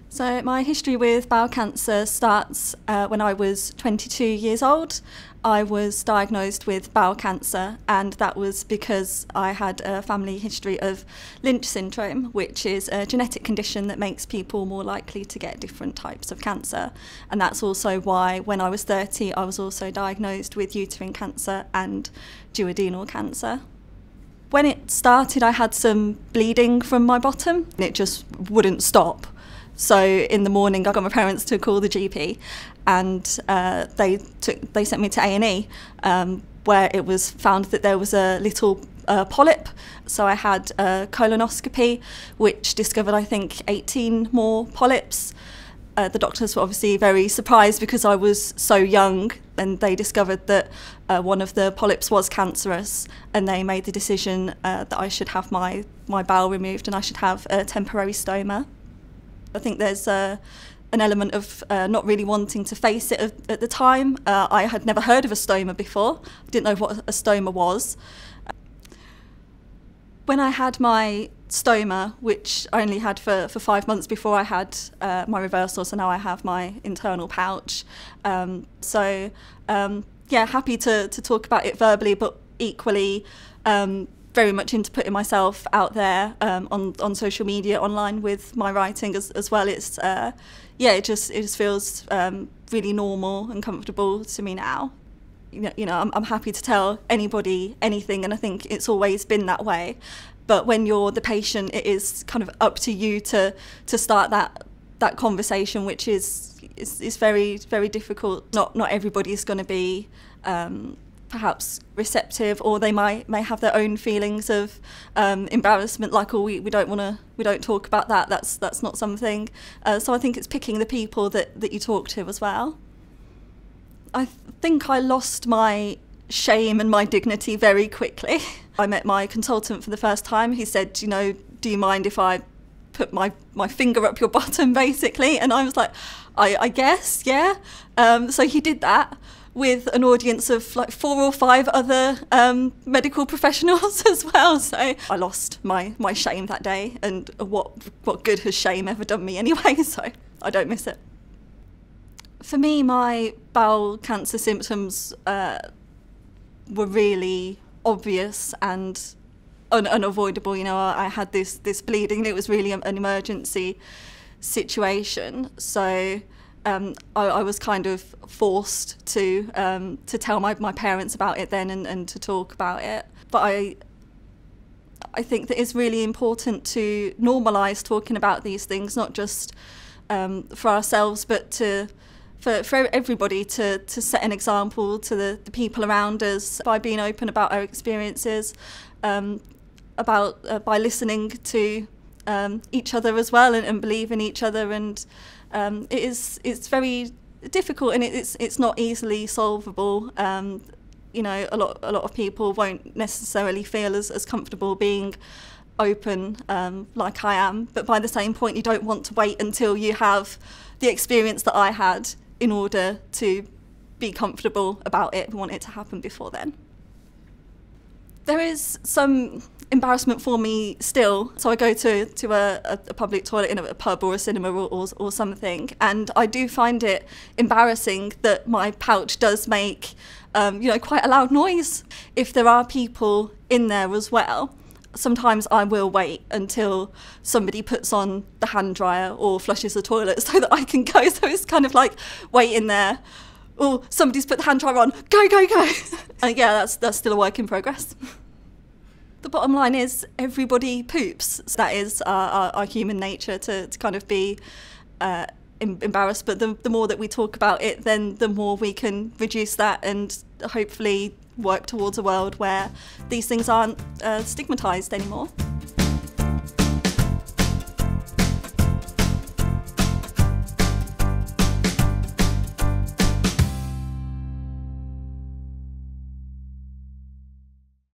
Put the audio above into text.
So my history with bowel cancer starts when I was 22 years old. I was diagnosed with bowel cancer, and that was because I had a family history of Lynch Syndrome, which is a genetic condition that makes people more likely to get different types of cancer. And that's also why when I was 30 I was also diagnosed with uterine cancer and duodenal cancer. When it started I had some bleeding from my bottom and it just wouldn't stop. So in the morning I got my parents to call the GP, and they sent me to A&E, where it was found that there was a little polyp. So I had a colonoscopy which discovered I think 18 more polyps. The doctors were obviously very surprised because I was so young, and they discovered that one of the polyps was cancerous, and they made the decision that I should have my bowel removed and I should have a temporary stoma. I think there's an element of not really wanting to face it at the time. I had never heard of a stoma before. I didn't know what a stoma was. When I had my stoma, which I only had for 5 months before I had my reversal, so now I have my internal pouch. Yeah, happy to talk about it verbally, but equally very much into putting myself out there on social media, online with my writing as well. It's yeah, it just feels really normal and comfortable to me now. You know, I'm happy to tell anybody anything, and I think it's always been that way. But when you're the patient, it is kind of up to you to start that conversation, which is very, very difficult. Not everybody is going to be perhaps receptive, or they may have their own feelings of embarrassment, like, oh, we don't talk about that. That's not something. So I think it's picking the people that you talk to as well. I think I lost my shame and my dignity very quickly. I met my consultant for the first time. He said, you know, do you mind if I put my finger up your bottom, basically? And I was like, I guess, yeah. So he did that with an audience of like 4 or 5 other medical professionals as well. So I lost my shame that day, and what good has shame ever done me anyway? So I don't miss it. For me, my bowel cancer symptoms were really obvious and unavoidable. You know, I had this bleeding. It was really an emergency situation. So I was kind of forced to tell my parents about it then, and to talk about it. But I think that it's really important to normalise talking about these things, not just for ourselves, but for everybody, to set an example to the people around us by being open about our experiences, by listening to each other as well, and believe in each other. And it's very difficult, and it's not easily solvable. You know, a lot of people won't necessarily feel as comfortable being open like I am, but by the same point you don't want to wait until you have the experience that I had in order to be comfortable about it. We want it to happen before then. There is some embarrassment for me still. So I go to a public toilet in a pub or a cinema or something, and I do find it embarrassing that my pouch does make you know, quite a loud noise. If there are people in there as well, sometimes I will wait until somebody puts on the hand dryer or flushes the toilet so that I can go. So it's kind of like waiting there. Oh, somebody's put the hand dryer on, go, go, go. And yeah, that's still a work in progress. The bottom line is everybody poops. So that is our human nature to kind of be embarrassed. But the more that we talk about it, then the more we can reduce that, and hopefully work towards a world where these things aren't stigmatised anymore.